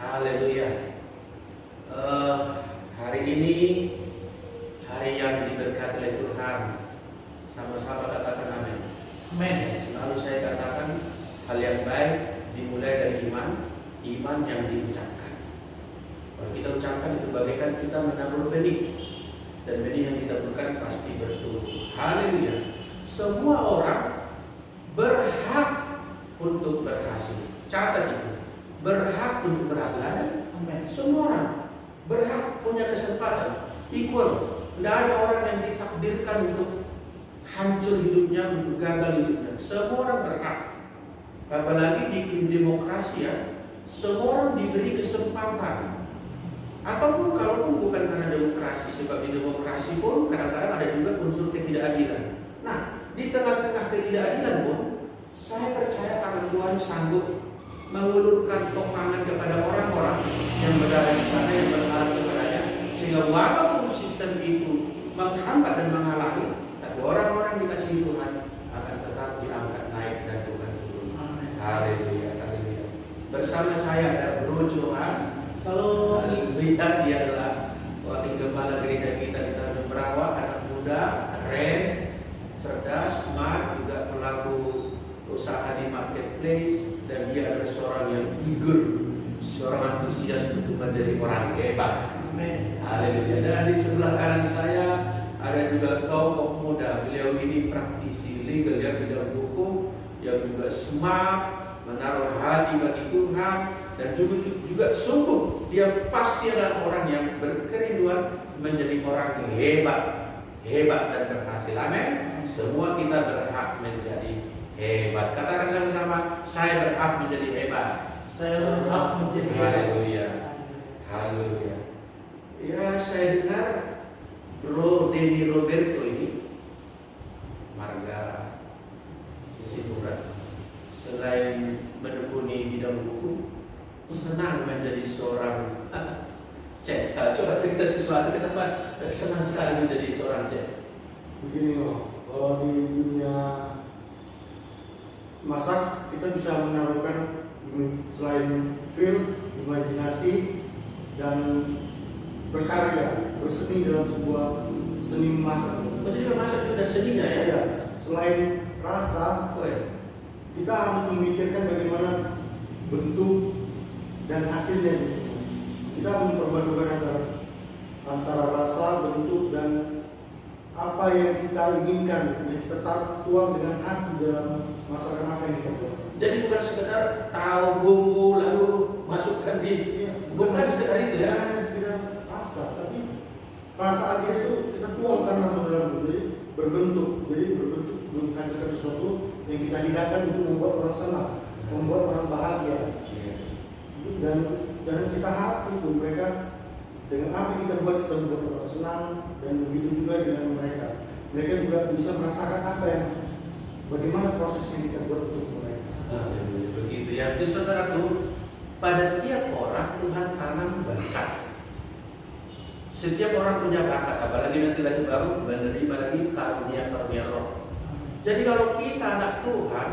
Haleluya. Hari ini hari yang diberkati oleh Tuhan. Sama-sama katakan amin. Amin. Selalu saya katakan hal yang baik dimulai dari iman yang diucapkan. Kalau kita ucapkan itu bagaikan kita menabur benih, dan benih yang kita taburkan pasti bertumbuh. Haleluya. Semua orang berhak untuk berhasil. Catat itu. Berhak untuk berhasil. Amin. Semua orang berhak, punya kesempatan equal. Tidak ada orang yang ditakdirkan untuk hancur hidupnya, untuk gagal hidupnya. Semua orang berhak. Apalagi di iklim demokrasi ya, semua orang diberi kesempatan. Ataupun kalaupun bukan karena demokrasi, sebab di demokrasi pun kadang-kadang ada juga unsur ketidakadilan. Nah, di tengah-tengah ketidakadilan pun, saya percaya tangan Tuhan sanggup mengulurkan tangan kepada orang-orang yang berada di sana, yang berharap kepadanya, sehingga walaupun sistem itu menghambat dan menghalangi, tapi orang-orang dikasihi Tuhan akan tetap diangkat naik dan Tuhan turun. Haleluya, haleluya. Bersama saya ada Bro Johan. Selalu Haleluya, dia adalah wakil kepala gereja kita di Tanjung Berawak, anak muda, keren, cerdas, smart, juga pelaku usaha di marketplace, dan dia adalah seorang yang eager, seorang antusias untuk menjadi orang hebat. Amin. Haleluya. Dan di sebelah kanan saya ada juga tokoh muda. Beliau ini praktisi legal ya, bidang hukum, yang juga smart, menaruh hati bagi Tuhan, dan juga sungguh dia pasti adalah orang yang berkerinduan menjadi orang hebat dan berhasil. Amin. Semua kita berhak menjadi hebat. Katakan sama-sama, saya berhak menjadi hebat. Saya berhak menjadi hebat. Haleluya. Haleluya. Ya, saya dengar Bro Denny Roberto ini marga Siburan, selain menekuni bidang hukum, senang menjadi seorang chef. Coba cerita sesuatu, kenapa senang sekali menjadi seorang chef? Begini loh, kalau di dunia masak kita bisa menaruhkan selain feel, imajinasi, dan berkarya, berseni dalam sebuah seni memasak. Jadi memasak itu ada seninya ya? Ya, selain rasa, kita harus memikirkan bagaimana bentuk dan hasilnya. Kita memperbadukan antara rasa, bentuk, dan apa yang kita inginkan, yang kita tuang dengan hati dalam masakan apa yang kita buat. Jadi bukan sekedar tahu bumbu lalu masukkan di, bukan sekedar itu ya? Hanya sekedar rasa, tapi perasaan kita itu kita tuangkan langsung dalam bentuk, jadi berbentuk menghasilkan sesuatu yang kita hidangkan untuk membuat orang senang, membuat orang bahagia. Dan kita harap itu mereka dengan apa yang kita buat, kita membuat orang senang, dan begitu juga dengan mereka juga bisa merasakan apa yang bagaimana proses yang kita buat untuk mereka. Begitu ya. Jadi saudaraku, pada tiap orang Tuhan tanam bakat. Setiap orang punya bakat, apalagi nanti lahir baru menerima lagi karunia roh. Jadi kalau kita anak Tuhan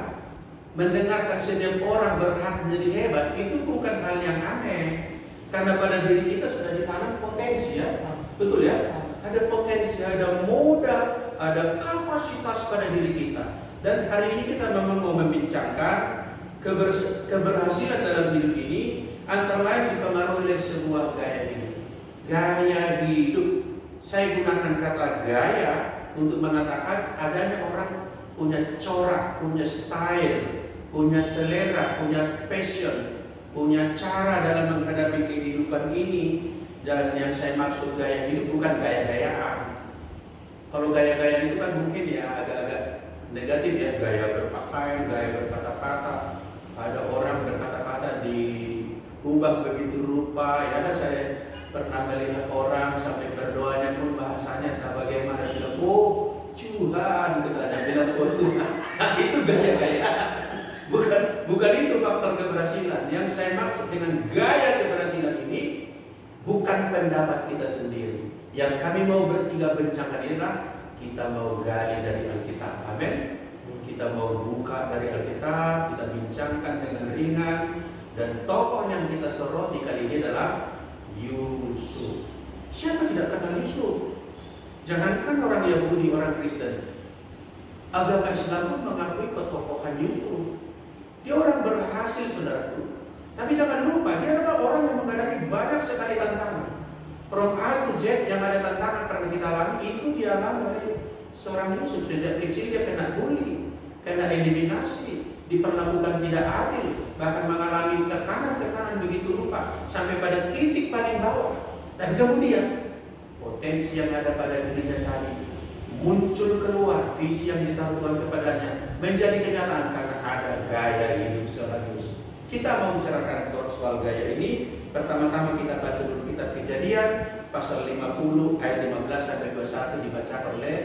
mendengarkan setiap orang berhak menjadi hebat, itu bukan hal yang aneh. Karena pada diri kita sudah ditanam potensi ya. Betul ya? Ada potensi, ada modal, ada kapasitas pada diri kita. Dan hari ini kita memang mau membincangkan keberhasilan dalam hidup ini antara lain dipengaruhi oleh sebuah gaya hidup. Gaya hidup. Saya gunakan kata gaya untuk mengatakan adanya orang punya corak, punya style, punya selera, punya passion, punya cara dalam menghadapi kehidupan ini. Dan yang saya maksud gaya hidup bukan gaya-gayaan. Kalau gaya-gayaan itu kan mungkin ya agak-agak negatif ya, gaya berpakaian, gaya berkata-kata. Ada orang berkata-kata diubah begitu rupa ya. Saya pernah melihat orang sampai berdoanya pun bahasanya entah bagaimana, bilang oh Tuhan, katanya bilang oh Tuhan. Nah, itu gaya-gayaan. Bukan itu faktor keberhasilan. Yang saya maksud dengan gaya keberhasilan ini bukan pendapat kita sendiri. Yang kami mau bertiga bincangkan inilah kita mau gali dari Alkitab. Amin. Kita mau buka dari Alkitab, kita bincangkan dengan ringan, Dan tokoh yang kita soroti kali ini adalah Yusuf. Siapa tidak kenal Yusuf? Jangankan orang Yahudi, orang Kristen, agama Islam pun mengakui ketokohan Yusuf. Dia orang berhasil, saudaraku. Tapi jangan lupa, dia adalah orang yang menghadapi banyak sekali tantangan. From A to Z yang ada tantangan pernah kita alami, itu dialami oleh seorang Yusuf. Sejak kecil dia kena bully, kena eliminasi, diperlakukan tidak adil, bahkan mengalami tekanan-tekanan begitu rupa sampai pada titik paling bawah. Tapi kemudian potensi yang ada pada dirinya tadi muncul keluar, visi yang ditaruh Tuhan kepadanya menjadi kenyataan karena ada gaya hidup seorang Yusuf. Kita mau bicarakan soal gaya ini. Pertama-tama kita baca dulu kitab Kejadian pasal 50 ayat 15 sampai 21 dibaca oleh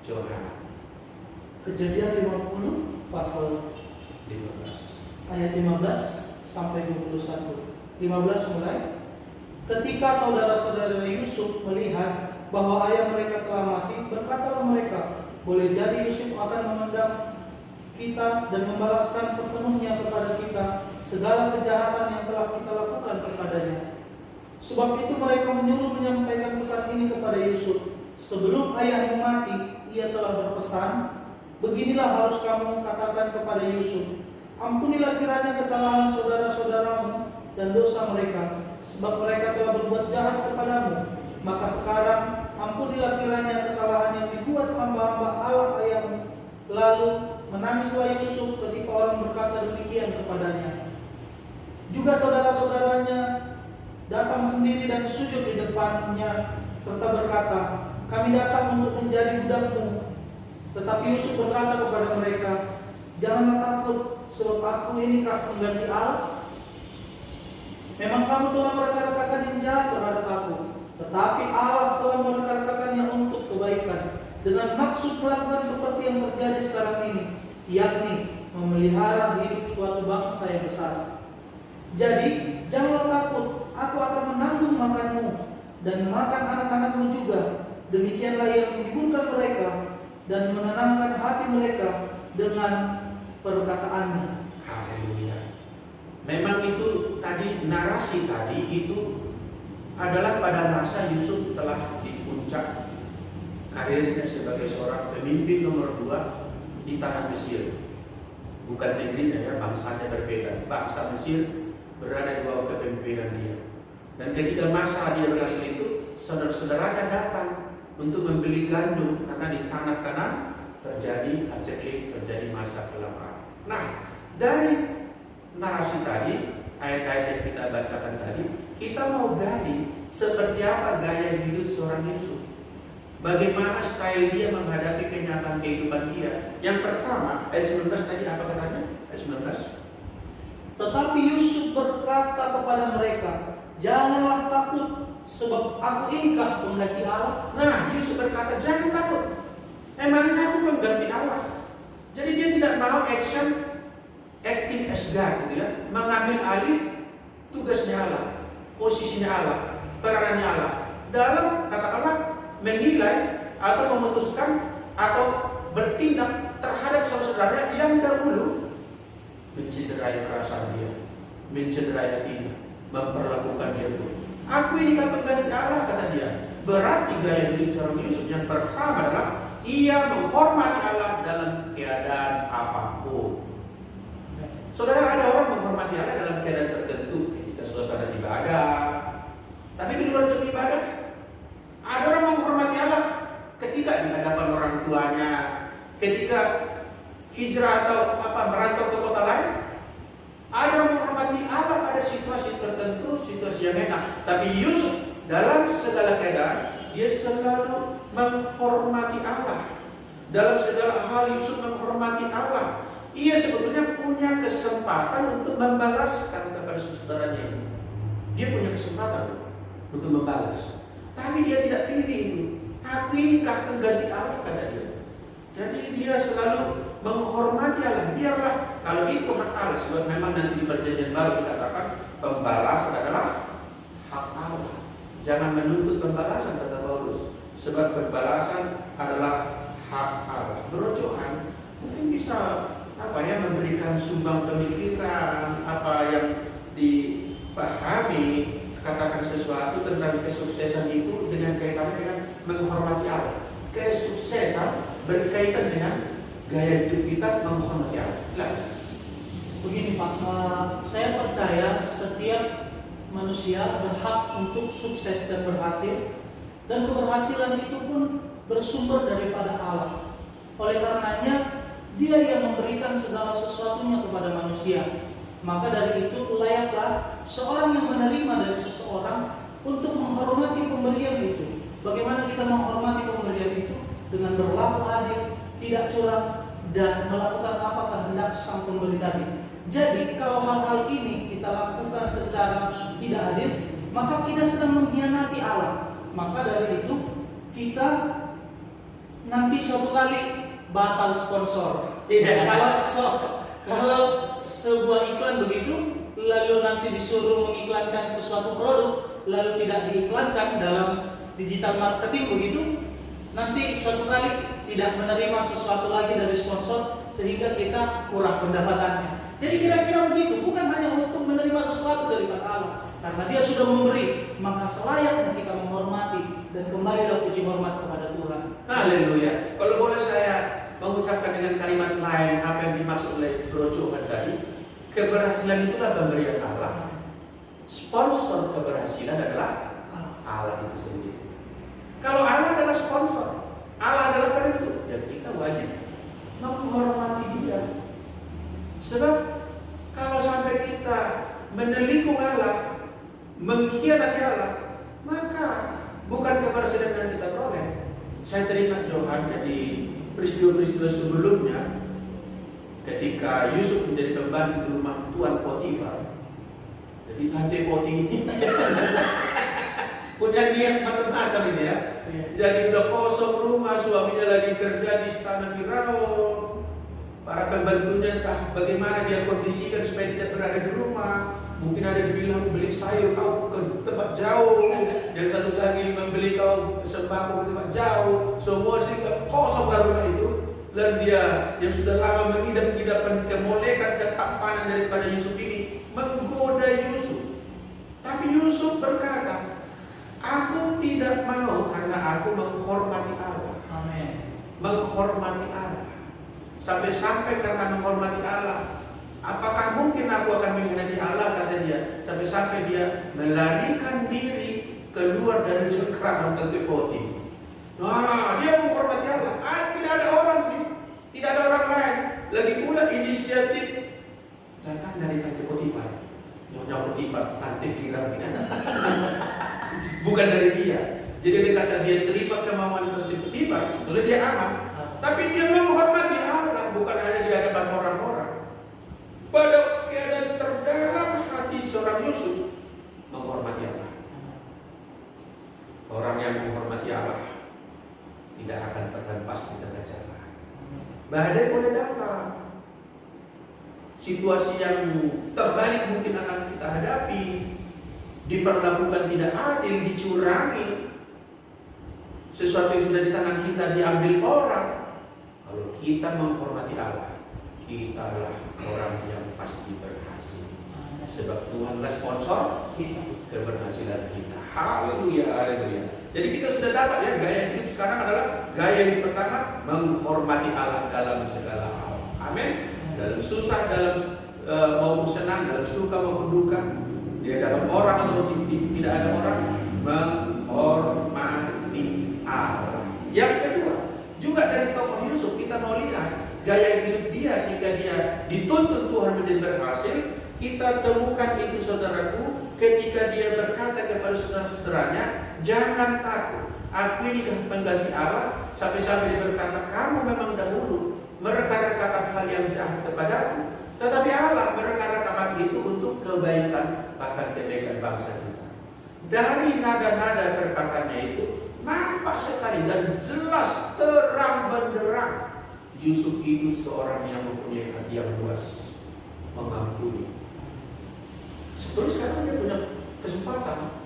Johan. Kejadian 50 pasal 15 ayat 15 sampai 21. 15 mulai. Ketika saudara-saudara Yusuf melihat bahwa ayah mereka telah mati, berkatalah mereka, boleh jadi Yusuf akan memendam kita dan membalaskan sepenuhnya kepada kita segala kejahatan yang telah kita lakukan kepadanya. Sebab itu mereka menyuruh menyampaikan pesan ini kepada Yusuf. Sebelum ayahmu mati, ia telah berpesan, beginilah harus kamu katakan kepada Yusuf, ampunilah kiranya kesalahan saudara-saudaramu dan dosa mereka, sebab mereka telah berbuat jahat kepadamu. Maka sekarang ampunilah kiranya kesalahan yang dibuat hamba-hamba Allah ayahmu. Lalu menangislah Yusuf ketika orang berkata demikian kepadanya. Juga saudara-saudaranya datang sendiri dan sujud di depannya serta berkata, kami datang untuk menjadi budakmu. Tetapi Yusuf berkata kepada mereka, janganlah takut, sebab aku inikah pengganti Allah? Memang kamu telah mereka-rekakan yang jahat terhadap aku, tetapi Allah telah mereka-rekakannya untuk kebaikan, dengan maksud melakukan seperti yang terjadi sekarang ini, yakni memelihara hidup suatu bangsa yang besar. Jadi janganlah takut, aku akan menanggung makanmu dan makan anak-anakmu juga. Demikianlah yang menghiburkan mereka dan menenangkan hati mereka dengan perkataannya. Haleluya. Memang itu tadi, narasi tadi itu adalah pada masa Yusuf telah di puncak karirnya sebagai seorang pemimpin nomor 2 di tanah Mesir. Bukan negerinya ya, bangsanya berbeda. Bangsa Mesir berada di bawah kepemimpinan dia. Dan ketika masa dia berhasil itu, saudara-saudaranya datang untuk membeli gandum karena di tanah kanan terjadi paceklik, terjadi masa kelaparan. Nah, dari narasi tadi, ayat-ayat yang kita bacakan tadi, kita mau gali seperti apa gaya hidup seorang Yusuf. Bagaimana style dia menghadapi kenyataan kehidupan dia. Yang pertama, ayat 19 tadi apa katanya? Ayat 19. Tetapi Yusuf berkata kepada mereka, janganlah takut, sebab aku inikah pengganti Allah. Nah, Yusuf berkata, jangan takut. Emangnya aku pengganti Allah? Jadi dia tidak mau acting as God gitu ya, mengambil alih tugasnya Allah, posisinya Allah, peranannya Allah dalam katakanlah menilai atau memutuskan atau bertindak terhadap saudara-saudara yang dahulu mencederai perasaan dia, mencederai hatinya, memperlakukan dia buruk. Aku ini kan pengganti Allah, kata dia. Berarti gaya hidup seorang Yusuf yang pertama adalah ia menghormati Allah dalam keadaan apapun. Saudara, ada orang menghormati Allah dalam keadaan tertentu, ketika suasana ibadah. Tapi di luar jam ibadah, ada orang menghormati Allah ketika di hadapan orang tuanya, ketika hijrah atau merantau ke kota lain. Ada orang menghormati Allah pada situasi tertentu, situasi yang enak. Tapi Yusuf dalam segala keadaan dia selalu menghormati Allah. Dalam segala hal Yusuf menghormati Allah. Ia sebetulnya punya kesempatan untuk membalaskan kepada saudaranya ini. Dia punya kesempatan untuk membalas. Tapi dia tidak pilih itu. Aku inikah pengganti Allah, kata dia. Jadi dia selalu menghormati Allah. Biarlah kalau itu hak Allah, sebab memang nanti di perjanjian baru dikatakan pembalasan adalah hak Allah. Jangan menuntut pembalasan, kata Paulus, sebab pembalasan adalah hak Allah. Bro Johan mungkin bisa memberikan sumbang pemikiran, apa yang dipahami katakan sesuatu tentang kesuksesan itu dengan kaitannya dengan menghormati Allah. Kesuksesan berkaitan dengan gaya hidup kita menghormati Allah. Begini Pak, saya percaya setiap manusia berhak untuk sukses dan berhasil, dan keberhasilan itu pun bersumber daripada Allah. Oleh karenanya Dia yang memberikan segala sesuatunya kepada manusia. Maka dari itu layaklah seorang yang menerima dari seseorang untuk menghormati pemberian itu. Bagaimana kita menghormati pemberian itu? Dengan berlaku adil, tidak curang, dan melakukan apa kehendak sang pemberi tadi. Jadi kalau hal-hal ini kita lakukan secara tidak adil, maka kita sedang mengkhianati Allah. Maka dari itu kita nanti suatu kali batal sponsor. Kalau sebuah iklan begitu, lalu nanti disuruh mengiklankan sesuatu produk, lalu tidak diiklankan dalam digital marketing begitu, nanti suatu kali tidak menerima sesuatu lagi dari sponsor, sehingga kita kurang pendapatannya. Jadi kira-kira begitu, bukan hanya untuk menerima sesuatu daripada Allah, karena Dia sudah memberi, maka selayaknya kita menghormati dan kembalilah puji hormat kepada Tuhan. Haleluya. Kalau boleh saya mengucapkan dengan kalimat lain apa yang dimaksud oleh Bro Johan tadi, keberhasilan itulah pemberian Allah. Sponsor keberhasilan adalah Allah itu sendiri. Kalau Allah adalah sponsor, Allah adalah penentu, ya kita wajib menghormati Dia. Sebab kalau sampai kita menelikung Allah, mengkhianati Allah, maka bukan keberhasilan yang kita peroleh. Saya teringat Johan di peristiwa-peristiwa sebelumnya, ketika Yusuf menjadi pembantu di rumah Tuan Potifar. Jadi tante Poti ini punya niat macam-macam ini ya. Jadi udah kosong rumah, suaminya lagi kerja di istana Firaun. Para pembantunya entah bagaimana dia kondisikan supaya tidak berada di rumah. Mungkin ada yang bilang beli sayur kau ke tempat jauh, yang satu lagi membeli kau sembako ke tempat jauh. Semua sih kosonglah rumah itu. Lalu dia yang sudah lama mengidap-idapkan kemolekan, ketampanan daripada Yusuf ini menggoda Yusuf. Tapi Yusuf berkata, aku tidak mau karena aku menghormati Allah. Amin. Menghormati Allah. Sampai-sampai karena menghormati Allah, apakah mungkin aku akan mengkhianati Allah, kata dia. Sampai-sampai dia melarikan diri keluar dari cengkraman Tante Poti. Nah, dia menghormati Allah. Tidak ada orang sih, tidak ada orang lain. Lagi pula inisiatif datang dari Tante Potifar. Nyonya Potifar, Tante kira bukan dari dia. Jadi dia kata dia terima kemauan Tante Potifar, sebetulnya dia aman. Tapi dia menghormati Allah, bukan hanya di hadapan orang-orang. Pada keadaan terdalam hati seorang Yusuf menghormati Allah. Orang yang menghormati Allah tidak akan terhempas di tengah jalan. Badai boleh datang, situasi yang terbalik mungkin akan kita hadapi, diperlakukan tidak adil, dicurangi, sesuatu yang sudah di tangan kita diambil orang. Kalau kita menghormati Allah, kitalah orang yang pasti berhasil. Sebab Tuhanlah sponsor keberhasilan kita. Haleluya, haleluya. Jadi kita sudah dapat ya, gaya hidup sekarang adalah gaya yang pertama, menghormati Allah dalam segala hal. Amin. Dalam susah, dalam maupun senang, dalam suka maupun duka, di hadapan orang atau tidak ada orang, menghormati Allah. Yang kedua, juga dari tokoh Yusuf kita mau lihat gaya hidup dia sehingga dia dituntut Tuhan menjadi berhasil. Kita temukan itu saudaraku ketika dia berkata kepada saudara-saudaranya, jangan takut, aku ini pengganti Allah. Sampai-sampai dia berkata, kamu memang dahulu mereka-rekakan hal yang jahat kepadaku, tetapi Allah mereka-rekakan itu untuk kebaikan, bahkan kebaikan bangsa kita. Dari nada-nada perkataannya itu nampak sekali dan jelas terang benderang Yusuf itu seorang yang mempunyai hati yang luas, mengampuni. Sebelum sekarang dia punya kesempatan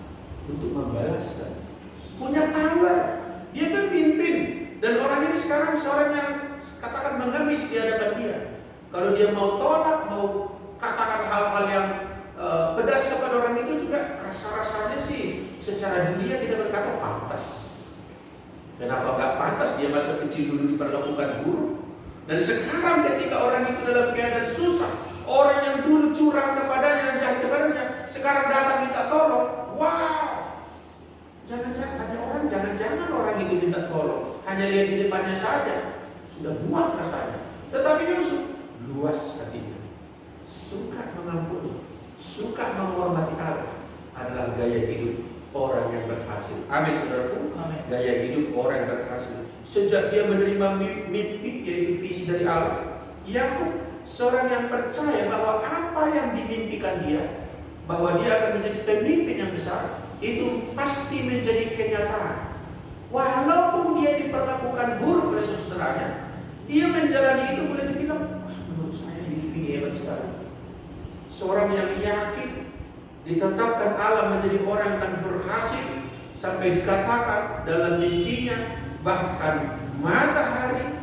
untuk membalaskan, punya power, dia memimpin, dan orang ini sekarang seorang yang katakan mengemis di hadapan dia. Kalau dia mau tolak, mau katakan hal-hal yang secara dunia kita berkata pantas. Kenapa nggak pantas dia masa kecil dulu diperlakukan buruk? Dan sekarang ketika orang itu dalam keadaan susah, orang yang dulu curang kepadanya dan jahat kepadanya, sekarang datang minta tolong. Wow! Jangan-jangan orang itu minta tolong, hanya lihat di depannya saja, sudah muak rasanya. Tetapi Yusuf luas hatinya, suka mengampuni, suka menghormati Allah, adalah gaya hidup orang yang berhasil. Amin, saudaraku. Amin. Gaya hidup orang yang berhasil. Sejak dia menerima mimpi, yaitu visi dari Allah, Yakub seorang yang percaya bahwa apa yang dimimpikan dia, bahwa dia akan menjadi pemimpin yang besar, itu pasti menjadi kenyataan. Walaupun dia diperlakukan buruk oleh saudaranya, dia menjalani itu boleh dibilang, menurut saya ini hebat sekali. Seorang yang yakin ditetapkan Allah menjadi orang yang berhasil, sampai dikatakan dalam mimpinya bahkan matahari,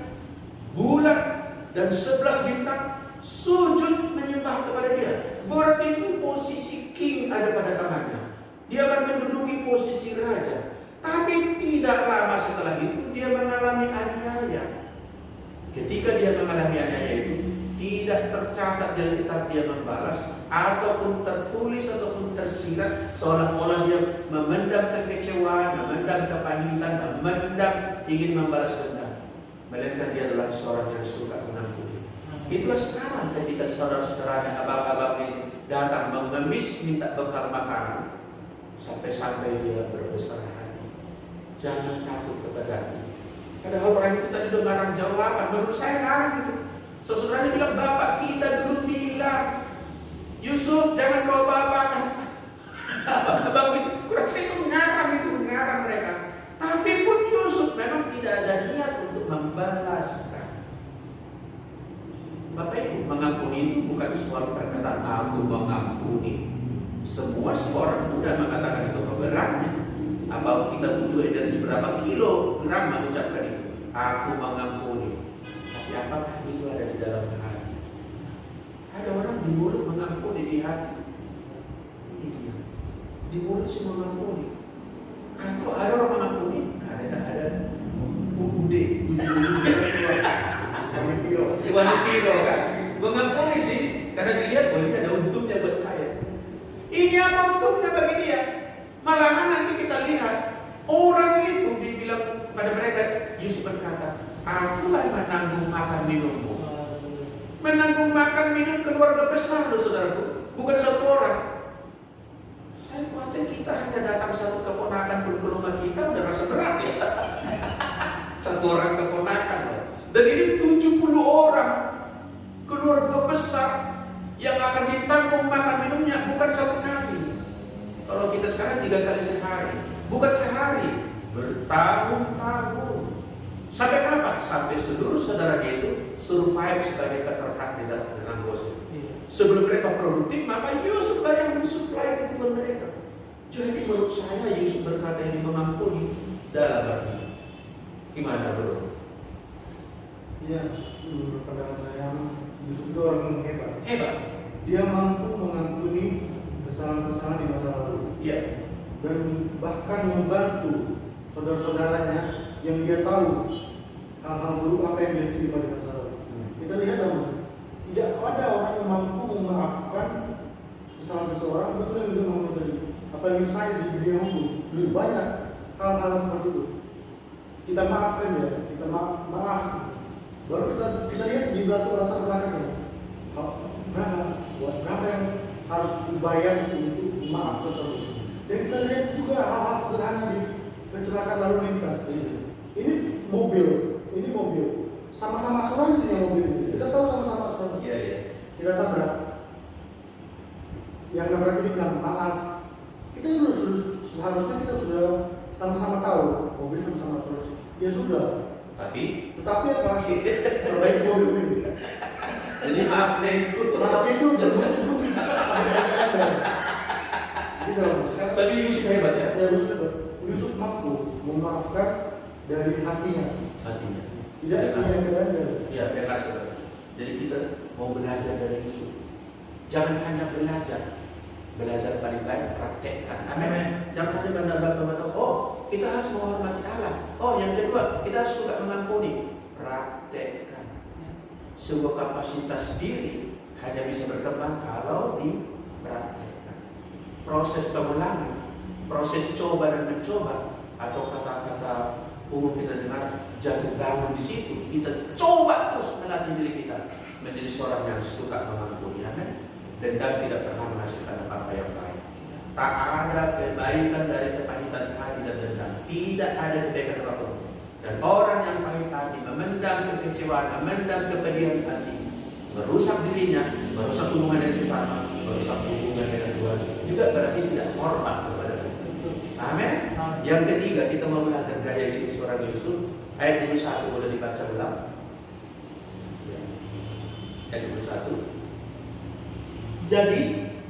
bulan, dan 11 bintang sujud menyembah kepada dia. Berarti itu posisi king ada pada tangannya. Dia akan menduduki posisi raja. Tapi tidak lama setelah itu dia mengalami aniaya. Ketika dia mengalami aniaya itu, tidak tercatat dalam kitab dia membalas, ataupun tertulis ataupun tersirat, seolah-olah dia memendam kekecewaan, memendam kepahitan, memendam ingin membalas dendam. Melainkan dia adalah seorang yang suka mengampuni. Itulah sekarang ketika saudara-saudaranya, abang-abang ini datang mengemis minta bekal makanan, sampai-sampai dia berbesar hati. Jangan takut kepada-Ku. Padahal orang itu tadi udah ngarang jawaban. Menurut saya ngarang itu. Saudaranya bilang, bapak kita dulu bilang, Yusuf jangan kau bapak. Abang itu kurang saya itu ngarang mereka. Tapi pun Yusuf memang tidak ada niat untuk membalaskan. Bapak Ibu, mengampuni itu bukan suatu perkataan aku mengampuni. Semua orang muda mengatakan itu beratnya. Apa kita butuh energi berapa kilogram mengucapkan itu? Aku mengampuni. Tapi apakah itu ada di dalam hati? Ada orang di mulut mengampuni, di hati ini dia. Di mulut sih mengampuni. Atau ada orang mengampuni karena ada UUD, kilo kan? Mengampuni sih karena dilihat bahwa ini ada untungnya buat saya. Ini apa untungnya bagi dia? Malahan nanti kita lihat orang itu dibilang kepada mereka, Yusuf berkata, akulah menanggung makan minummu. Menanggung makan minum keluarga besar loh saudaraku, bukan satu orang. Saya khawatir kita hanya datang satu keponakan pun ke rumah kita udah rasa berat ya. Satu orang keponakan loh. Dan ini 70 orang keluarga besar yang akan ditanggung makan minumnya, bukan satu kali. Kalau kita sekarang 3 kali sehari, bukan sehari, bertahun-tahun. Sampai kapan? Sampai seluruh saudaranya itu survive sebagai peternak di dalam gosip. Sebelum mereka produktif, maka Yusuf lah yang mensuplai kebutuhan mereka. Jadi menurut saya Yusuf berkata ini mengampuni dalam arti. Gimana bro? Iya, menurut pandangan saya Yusuf itu orang hebat. Hebat. Dia mampu mengampuni kesalahan-kesalahan di masa lalu. Iya. Dan bahkan membantu saudara-saudaranya yang dia tahu hal-hal buruk apa yang dia terima di masa lalu. Kita lihat dong, tidak ada orang yang mampu memaafkan kesalahan seseorang. Betul yang dia ngomong tadi. Apa yang saya di dunia hukum banyak hal-hal seperti itu. Kita maafkan ya, kita maaf. Baru kita lihat di latar belakangnya. Berapa yang harus dibayar untuk maaf tersebut. Dan kita lihat juga hal-hal sederhana di kecelakaan lalu lintas. Ini mobil, sama-sama asuransinya mobil ini. Kita tahu sama-sama asuransi. Iya. Kita tabrak. Yang nabrak ini bilang maaf. Kita seharusnya kita sudah sama-sama tahu mobil sama-sama asuransi. Ya sudah. Tetapi apa? Perbaiki mobil ini. Jadi maafnya itu belum. Gitu. Tapi Yusuf hebat ya? Ya Yusuf mampu memaafkan dari hatinya. Tidak dengan ya benar saudara. Jadi kita mau belajar dari Yusuf. Jangan hanya belajar paling banyak praktekkan. Amin. Jangan hanya mengatakan, oh kita harus menghormati Allah. Oh yang kedua, kita harus suka mengampuni. Praktekkan. Sebuah kapasitas diri hanya bisa berkembang kalau dipraktekkan. Proses pengulangan, proses coba dan mencoba, atau kata-kata umum kita dengar jatuh bangun di situ. Kita coba terus melatih diri kita menjadi seorang yang suka mengampuni. Amin. Dan tidak pernah menghasilkan apa-apa yang baik. Tak ada kebaikan dari kepahitan hati dan dendam. Tidak ada kebaikan apapun. Dan orang yang pahit hati, memendam kekecewaan, memendam kepedihan hati, merusak dirinya, merusak hubungan dengan sesama, merusak hubungan dengan Tuhan, juga berarti tidak hormat kepada Tuhan. Amin. Yang ketiga, kita mau belajar gaya hidup seorang Yusuf. Ayat 21 boleh dibaca ulang. Ayat 21. Jadi,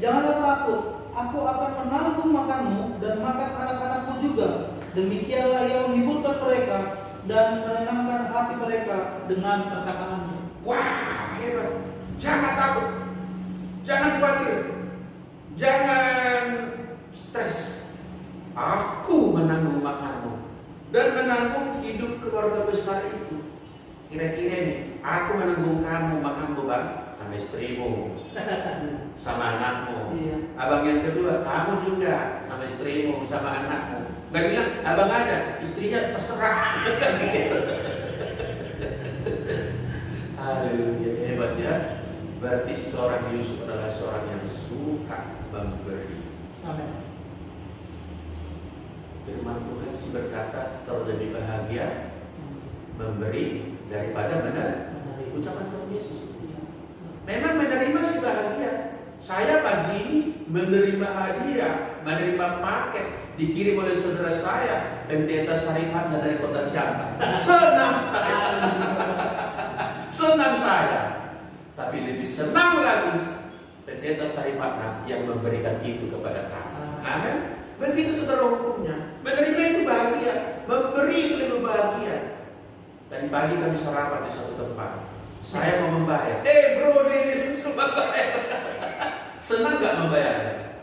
janganlah takut. Aku akan menanggung makanmu dan makan anak-anakmu juga. Demikianlah ia menghiburkan mereka dan menenangkan hati mereka dengan perkataannya. Wah, hebat. Jangan takut. Jangan khawatir. Jangan stres. Aku menanggung makanmu dan menanggung hidup keluarga besar itu. Kira-kira ini, aku menanggung kamu makan beban sama istrimu, sama anakmu. Iya. Abang yang kedua, kamu juga sama istrimu, sama anakmu. Gak bilang, abang ada, istrinya terserah. Haleluya, hebat ya. Berarti seorang Yusuf adalah seorang yang suka memberi. Amin. Firman Tuhan sih berkata, terlebih bahagia memberi daripada menerima. Ucapan Tuhan Yesus. Memang menerima sih bahagia. Saya pagi ini menerima hadiah, menerima paket dikirim oleh saudara saya, pendeta Sarifat dari kota Siantar. Senang saya. Senang saya. Tapi lebih senang lagi pendeta Sarifat yang memberikan itu kepada kami. Amin. Begitu saudara hukumnya. Menerima itu bahagia, memberi itu lebih bahagia. Tadi pagi kami sarapan di satu tempat. Saya mau membayar. Bro, ini semua bayar. Senang gak membayarnya?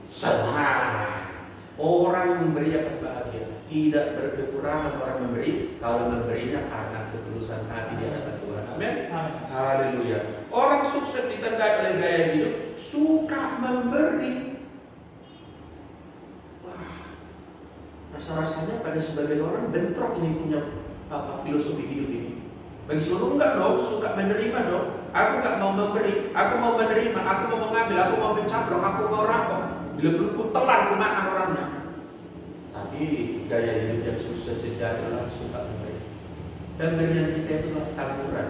Senang. Orang yang memberi akan bahagia. Tidak berkekurangan orang memberi kalau memberinya karena ketulusan hati di hadapan Tuhan. Amin. Haleluya. Orang sukses ditandai oleh gaya hidup suka memberi. Wah, rasa-rasanya pada sebagian orang bentrok ini punya filosofi hidup ini. Bagi seluruh enggak dong, suka menerima dong. Aku enggak mau memberi, aku mau menerima, aku mau mengambil, aku mau mencaplok, aku mau rampok. Bila perlu ku telan, ku makan orangnya. Tapi gaya hidup yang sukses sejati adalah suka memberi. Dan pemberian kita itu adalah taburan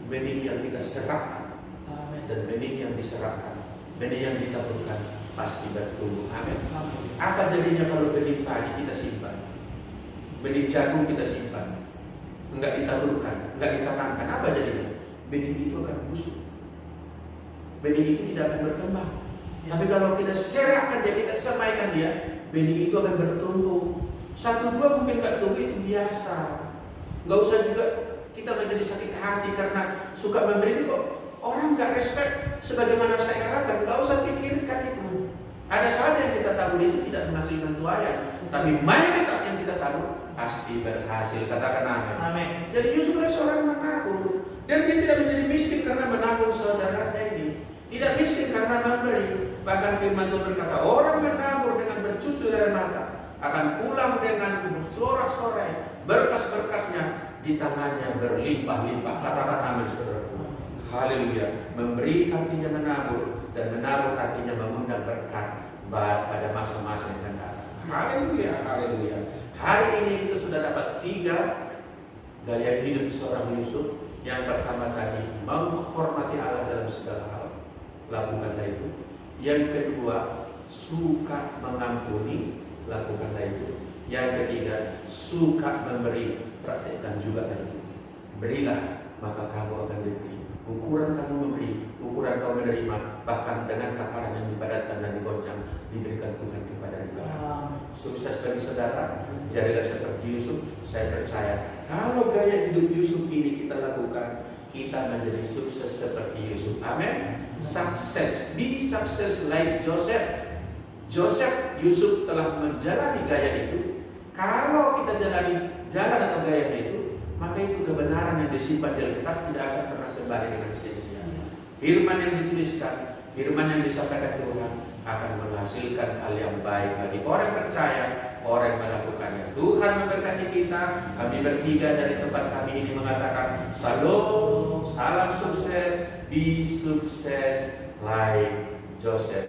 benih yang kita serapkan. Dan benih yang diserapkan, benih yang ditaburkan pasti bertumbuh. Amin. Apa jadinya kalau benih padi kita simpan, benih jagung kita simpan, enggak ditaburkan, enggak ditanamkan, apa jadinya? Benih itu akan busuk. Benih itu tidak akan berkembang. Tapi kalau kita serahkan dia, kita semaikan dia, benih itu akan bertumbuh. 1-2 mungkin enggak tumbuh, itu biasa. Enggak usah juga kita menjadi sakit hati karena suka memberi kok. Orang enggak respect sebagaimana saya harapkan, enggak usah pikirkan itu. Ada saja yang kita tabur itu tidak menghasilkan tuayan, tapi mayoritas yang kita tabur pasti berhasil. Katakan amin. Amin. Jadi Yusuf adalah seorang menabur, dan dia tidak menjadi miskin karena menabur saudaranya ini. Tidak miskin karena memberi. Bahkan firman Tuhan berkata, orang menabur dengan bercucur air mata akan pulang dengan bersorak-sorai, berkas-berkasnya di tangannya berlimpah-limpah. Katakan amin, saudara. Haleluya. Memberi artinya menabur, dan menabur artinya mengundang berkat pada masa-masa yang akan datang. Haleluya, haleluya. Hari ini kita sudah dapat 3 gaya hidup seorang Yusuf. Yang pertama tadi, menghormati Allah dalam segala hal, lakukanlah itu. Yang kedua, suka mengampuni, lakukanlah itu. Yang ketiga, suka memberi, praktekkan juga itu. Berilah, maka kamu akan diberi. Ukuran kamu memberi, ukuran kamu menerima, bahkan dengan takaran yang dipadatkan dan digoncang, diberikan Tuhan kepada kita. Sukses bagi saudara, jadilah seperti Yusuf. Saya percaya kalau gaya hidup Yusuf ini kita lakukan, kita menjadi sukses seperti Yusuf. Amin. Sukses, be success like Joseph. Yusuf telah menjalani gaya itu. Kalau kita jalan atau gayanya itu, maka itu kebenaran yang disimpan di Alkitab tidak akan pernah kembali dengan sia-sia. Firman yang dituliskan, firman yang disampaikan Tuhan akan menghasilkan hal yang baik bagi orang percaya, orang yang melakukannya. Tuhan memberkati kita. Kami bertiga dari tempat kami ini mengatakan Shalom, salam sukses, be sukses like Joseph.